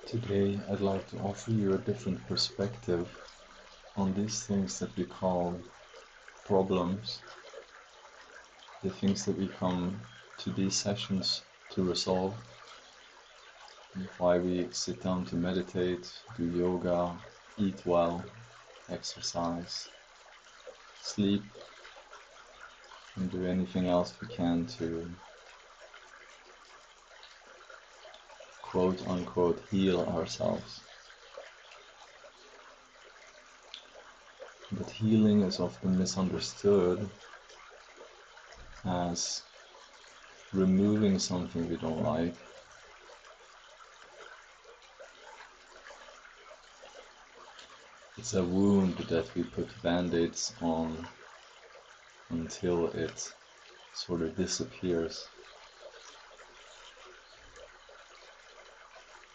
Today I'd like to offer you a different perspective on these things that we call problems, the things that we come to these sessions to resolve, why we sit down to meditate, do yoga, eat well, exercise, sleep, and do anything else we can to quote unquote heal ourselves. But healing is often misunderstood as removing something we don't like, it's a wound that we put band-aids on until it sort of disappears.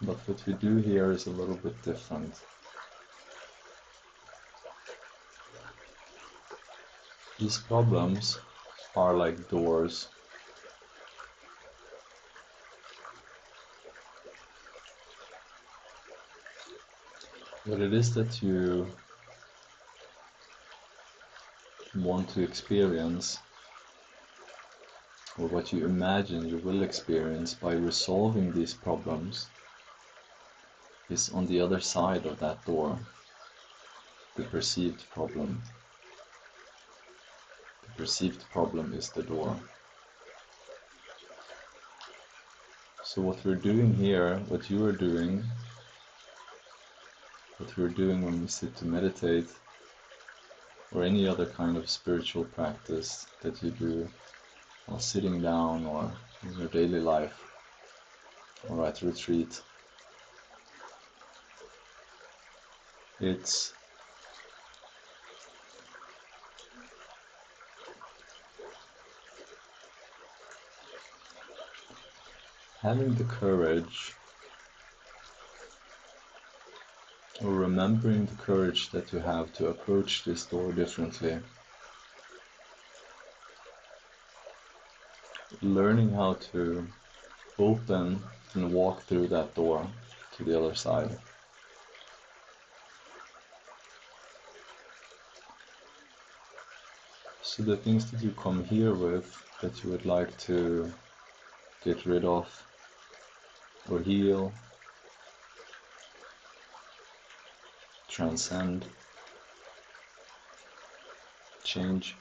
But what we do here is a little bit different. These problems are like doors. What it is that you want to experience, or what you imagine you will experience by resolving these problems, is on the other side of that door, the perceived problem. The perceived problem is the door. So what we're doing here, what you are doing, what we're doing when we sit to meditate, or any other kind of spiritual practice that you do while sitting down or in your daily life or at retreat, it's having the courage, or remembering the courage that you have to approach this door differently. Learning how to open and walk through that door to the other side. So the things that you come here with that you would like to get rid of or heal, transcend, change,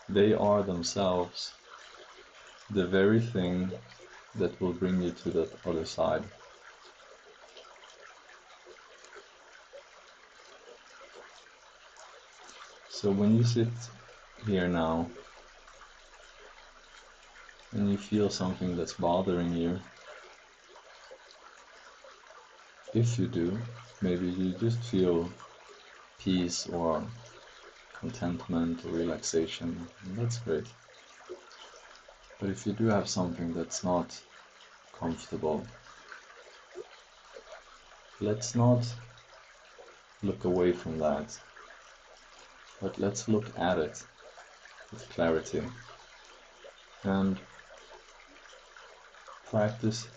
they are themselves the very thing that will bring you to that other side. So when you sit here now and you feel something that's bothering you, if you do, maybe you just feel peace or contentment or relaxation, and that's great. But if you do have something that's not comfortable, let's not look away from that, but let's look at it with clarity and practice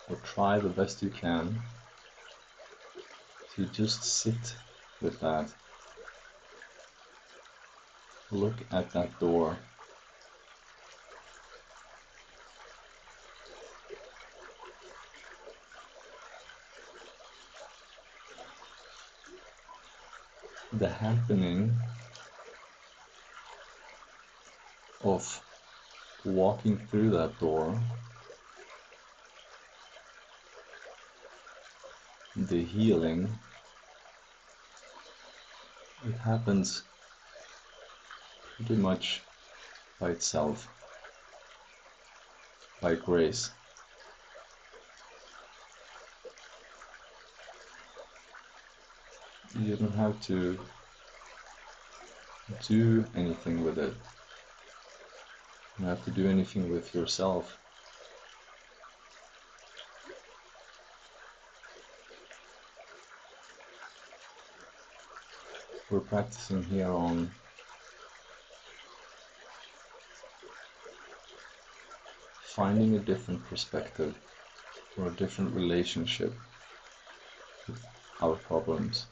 or try the best you can to just sit with that. Look at that door. The happening of walking through that door, the healing, it happens pretty much by itself, by grace. You don't have to do anything with it. You don't have to do anything with yourself. We're practicing here on finding a different perspective, for a different relationship with our problems.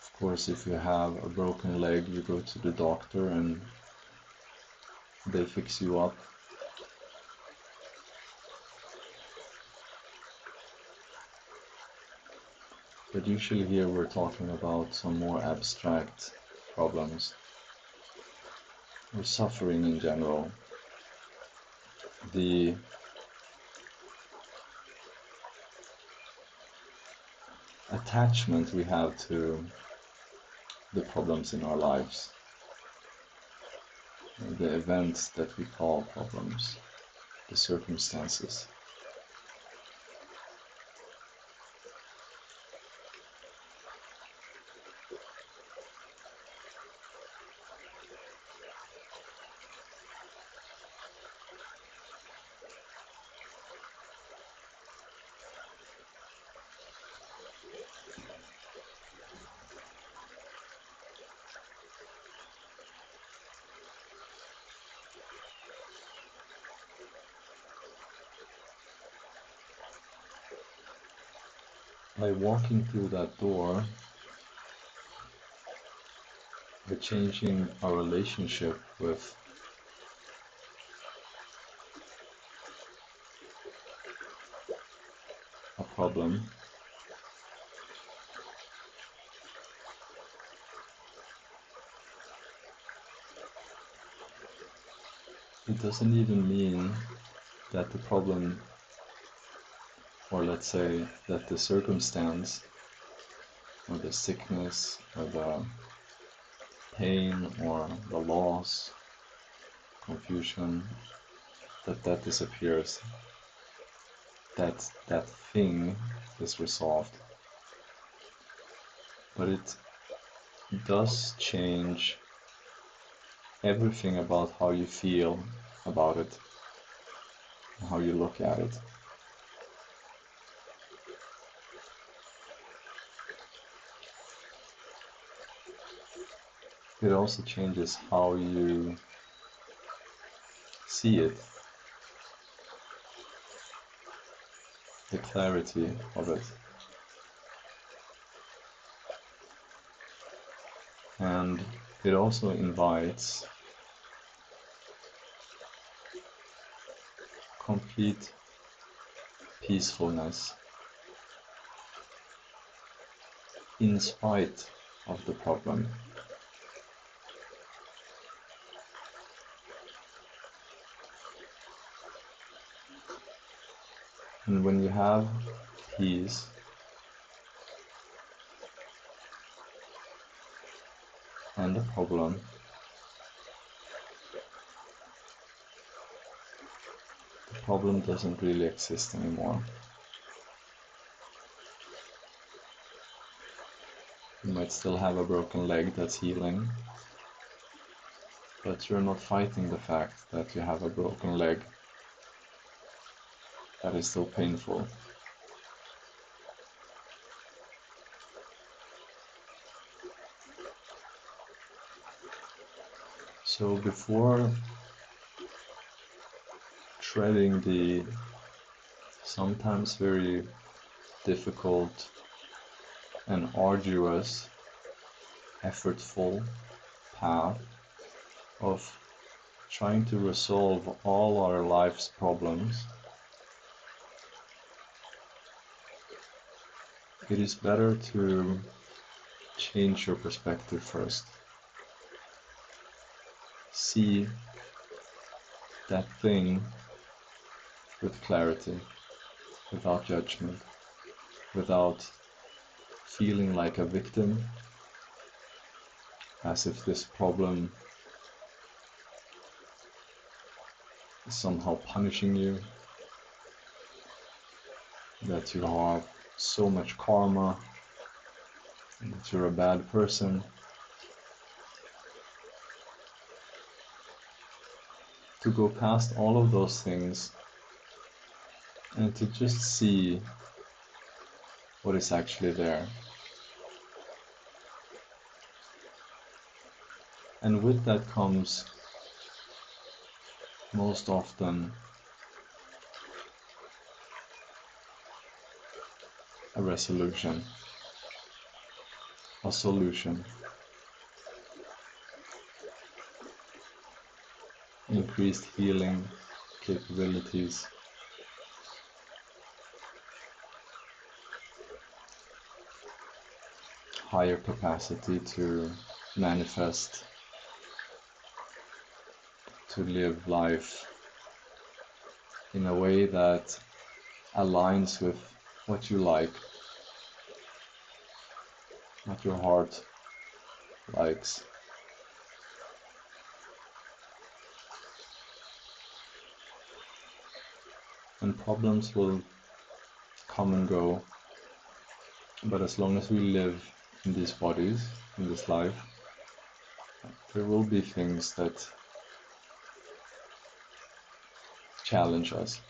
Of course, if you have a broken leg, you go to the doctor and they fix you up. But usually here we're talking about some more abstract problems, or suffering in general. The attachment we have to the problems in our lives, the events that we call problems, the circumstances. By walking through that door, by changing our relationship with a problem, it doesn't even mean that the problem, or let's say that the circumstance, or the sickness, or the pain, or the loss, confusion, that disappears, that thing is resolved. But it does change everything about how you feel about it, how you look at it. It also changes how you see it, the clarity of it. And it also invites complete peacefulness in spite of the problem. And when you have peace, and the problem, the problem doesn't really exist anymore. You might still have a broken leg that's healing, but you're not fighting the fact that you have a broken leg that is still painful. So before treading the sometimes very difficult and arduous, effortful path of trying to resolve all our life's problems, it is better to change your perspective first. See that thing with clarity, without judgment, without feeling like a victim, as if this problem is somehow punishing you, that you have so much karma, that you're a bad person, to go past all of those things and to just see what is actually there. And with that comes most often a resolution, a solution, increased healing capabilities, higher capacity to manifest, to live life in a way that aligns with what you like, what your heart likes. And problems will come and go, but as long as we live in these bodies, in this life, there will be things that challenge us.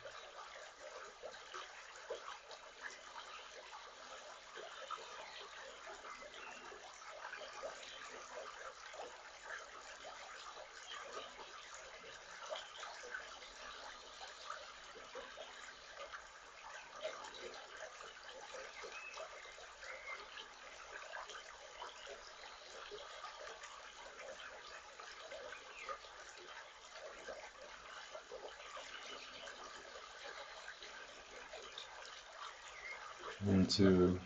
And to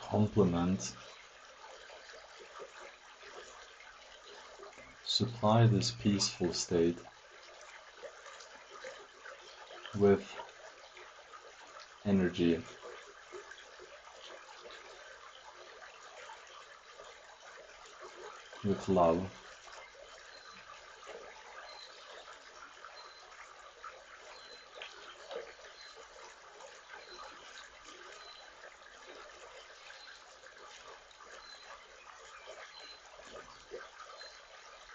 complement, supply this peaceful state with energy, with love.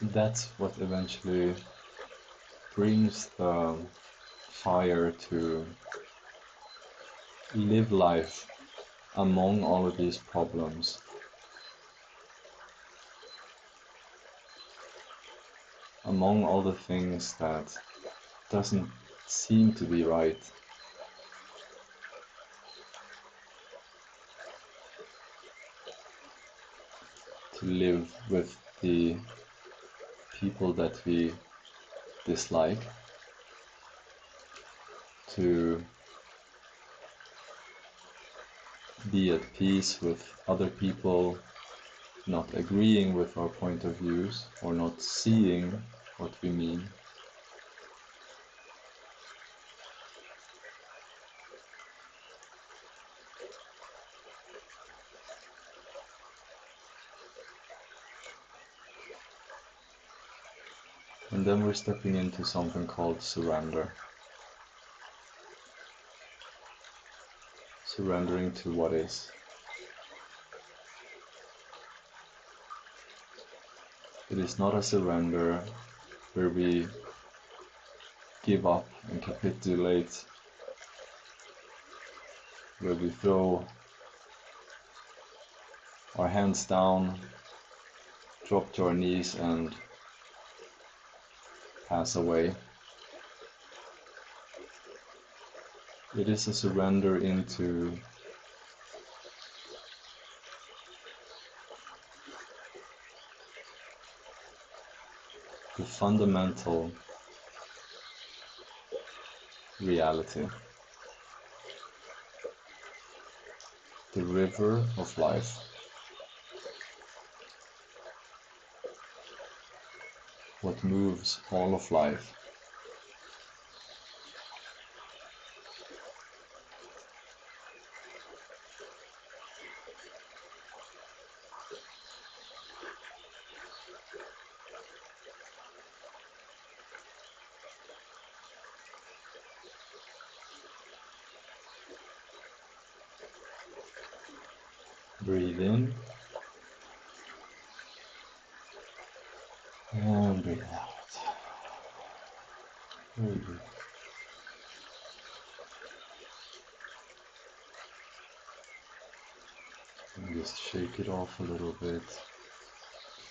That's what eventually brings the fire to live life among all of these problems, among all the things that doesn't seem to be right. To live with the people that we dislike, to be at peace with other people not agreeing with our point of views or not seeing what we mean. And then we're stepping into something called surrender. Surrendering to what is. It is not a surrender where we give up and capitulate, where we throw our hands down, drop to our knees and pass away. It is a surrender into the fundamental reality, the river of life. What moves all of life. Breathe in and breathe out. Very good. And just shake it off a little bit.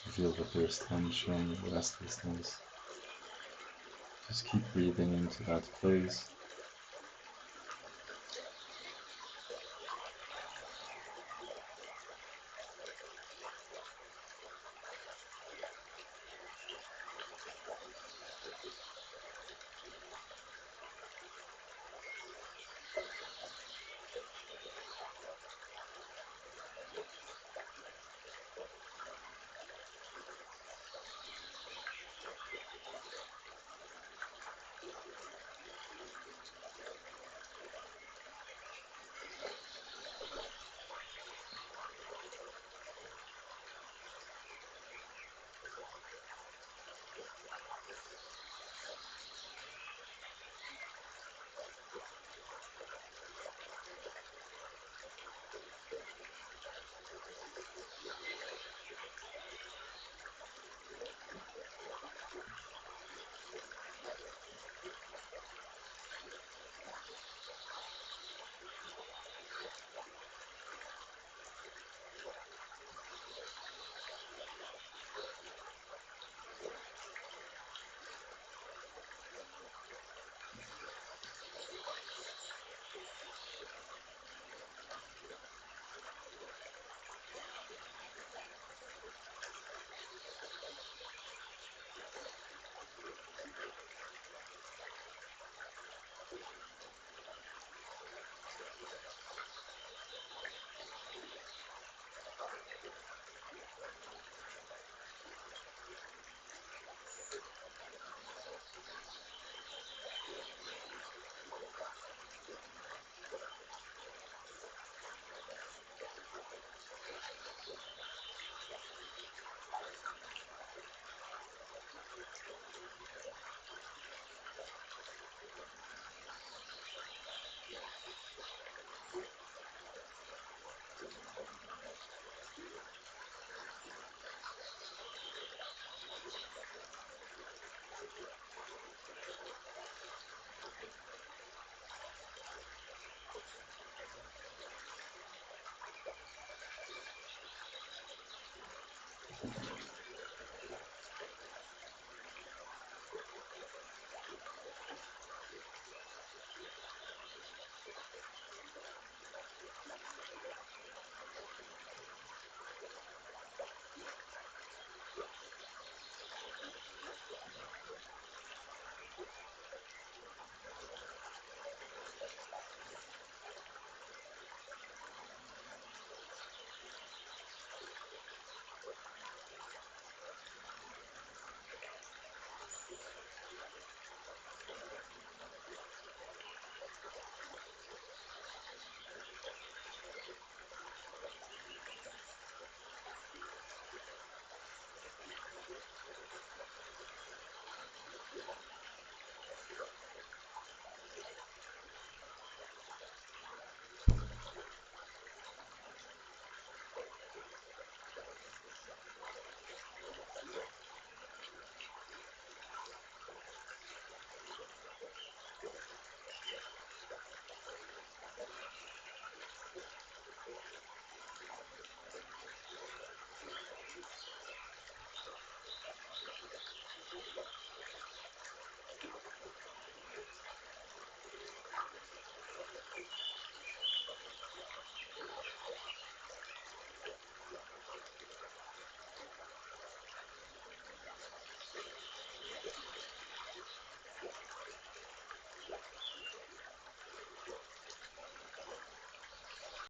Feel that there's tension, restlessness. Just keep breathing into that place.